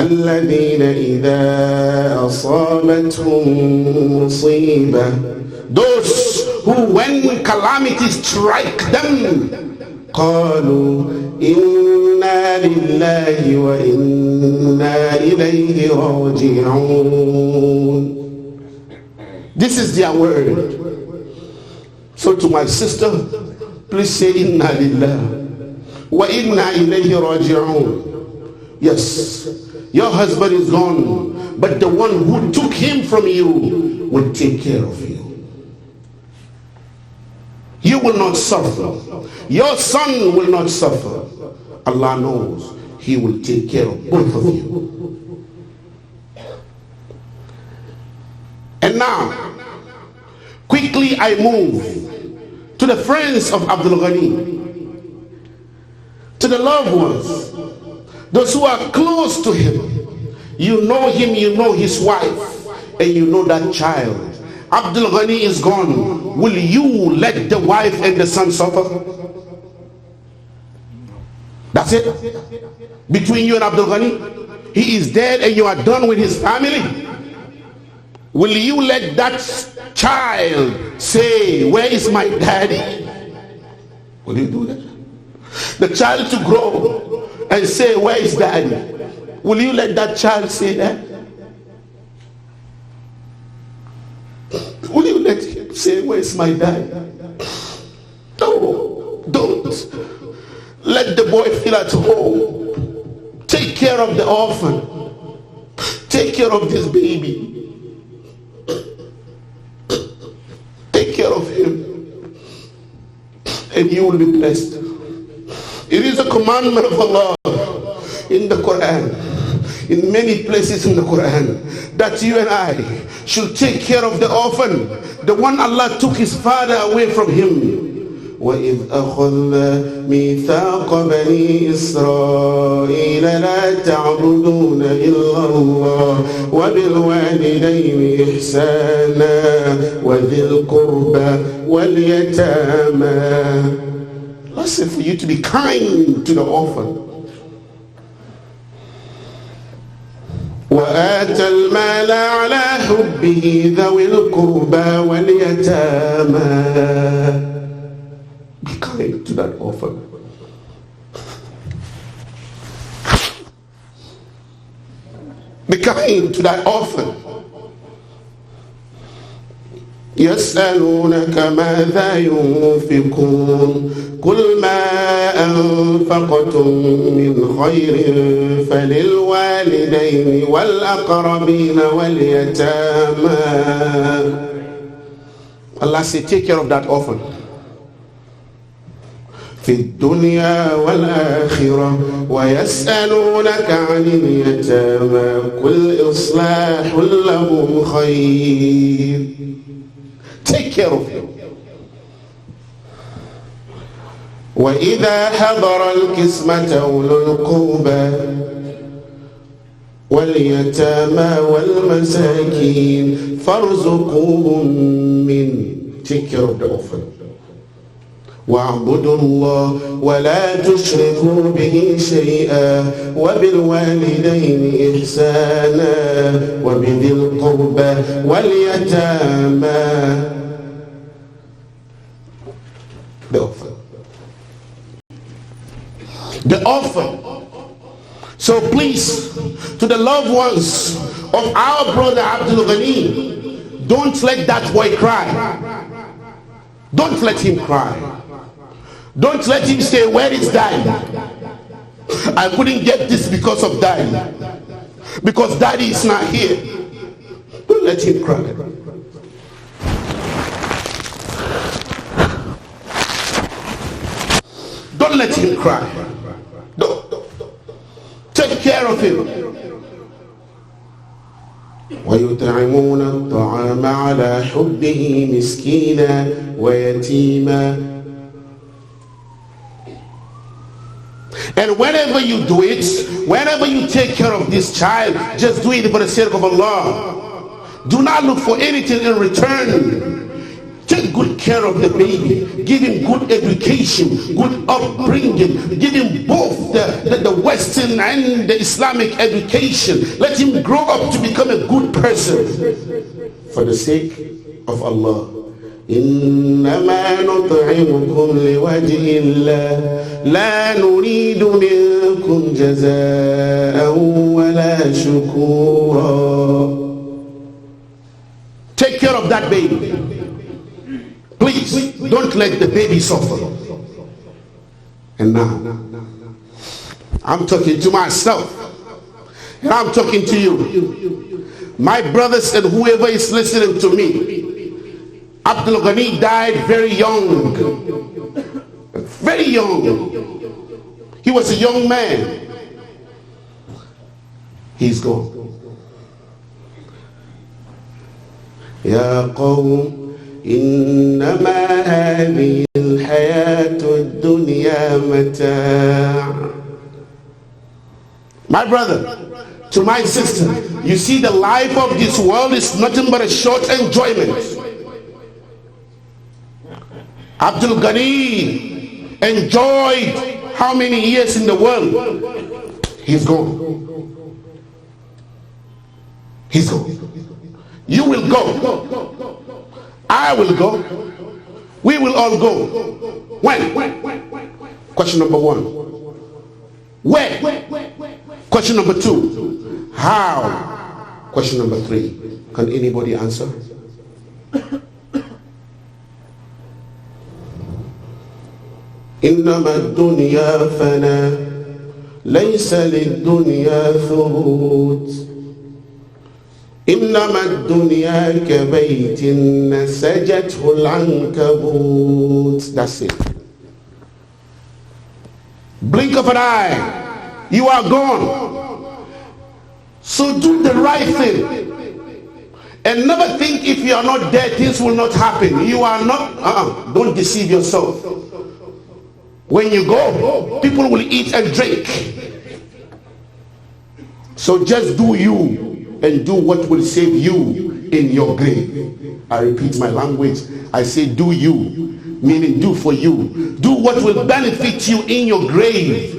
الذين إذا أصابتهم مصيبة, those who when calamity strike them, قالوا إنا لله وإنا إليه راجعون. This is their word. So to my sister, please say Inna lillah wa inna ilayhi raji'un. Yes, your husband is gone, but the one who took him from you will take care of you. You will not suffer. Your son will not suffer. Allah knows He will take care of both of you. And now, quickly I move to the friends of Abdul Ghani, to the loved ones, those who are close to him. You know him, you know his wife, and you know that child. Abdul Ghani is gone. Will you let the wife and the son suffer? That's it? Between you and Abdul Ghani? He is dead and you are done with his family? Will you let that child say, where is my daddy? Will you do that? The child to grow and say, where is daddy? Will you let that child say that? Will you let him say, where is my daddy? No, don't. Let the boy feel at home. Take care of the orphan. Take care of this baby. Take care of him, and you will be blessed. It is a commandment of Allah in the Quran, in many places in the Quran, that you and I should take care of the orphan, the one Allah took his father away from him. وَإِذْ أَخَذْنَا مِيثَاقَ بَنِي إِسْرَائِيلَ لَا تَعْبُدُونَ إِلَّا اللَّهَ وَبِالْوَالِدَيْنِ إِحْسَانًا وَذِي الْقُرْبَى وَالْيَتَامَى. Allah said for you to be kind to the orphan. وَآتَ الْمَالَ عَلَى حُبِّهِ ذَوِي الْقُرْبَى وَالْيَتَامَى. Be kind to that orphan. Be kind to that orphan. يسألونك ماذا ينفقون قل ما أنفقتم من خير فللوالدين والأقربين واليتامى. Allah said, take care of that orphan. في الدنيا والآخرة ويسألونك عن اليتامى قل إصلاح لهم خير. Take care of him. وإذا حضر القسمة أولو القربى واليتامى والمساكين فارزقوهم منه. Take care of the orphan. واعبدوا الله ولا تشركوا به شيئا وبالوالدين إحسانا وبذي القربى واليتامى. The orphan. So please, to the loved ones of our brother Abdul Ghani, don't let that boy cry. Don't let him cry. Don't let him say, where is daddy? I couldn't get this because of daddy. Because daddy is not here. Don't let him cry. Don't let him cry. Don't. Take care of him. ويطعمون الطعام على حبه مسكينا ويتيما. And whenever you do it, whenever you take care of this child, just do it for the sake of Allah. Do not look for anything in return. Take good care of the baby. Give him good education, good upbringing. Give him both the Western and the Islamic education. Let him grow up to become a good person. For the sake of Allah. إنما نطعمكم لوجه الله لا نريد منكم جزاء ولا شكورا. Take care of that baby. Please don't let the baby suffer. And now I'm talking to myself, and I'm talking to you, my brothers and whoever is listening to me. Abdul Ghani died very young. Very young. He was a young man. He's gone. يا قوم إنما هذه الحياة الدنيا متاع. My brother, to my sister, you see, the life of this world is nothing but a short enjoyment. Abdul Ghani enjoyed how many years in the world? He's gone. He's gone. You will go. I will go. We will all go. When? Question number one. Where? Question number two. How? Question number three. Can anybody answer? إنما الدنيا فنا ليس للدنيا ثبوت إنما الدنيا كبيت نسجته العنكبوت. That's it. Blink of an eye, you are gone. So do the right thing. And never think if you are not there, things will not happen. You are not, don't deceive yourself. When you go, people will eat and drink. So just do you and do what will save you in your grave. I repeat my language. I say do you, meaning do for you. Do what will benefit you in your grave.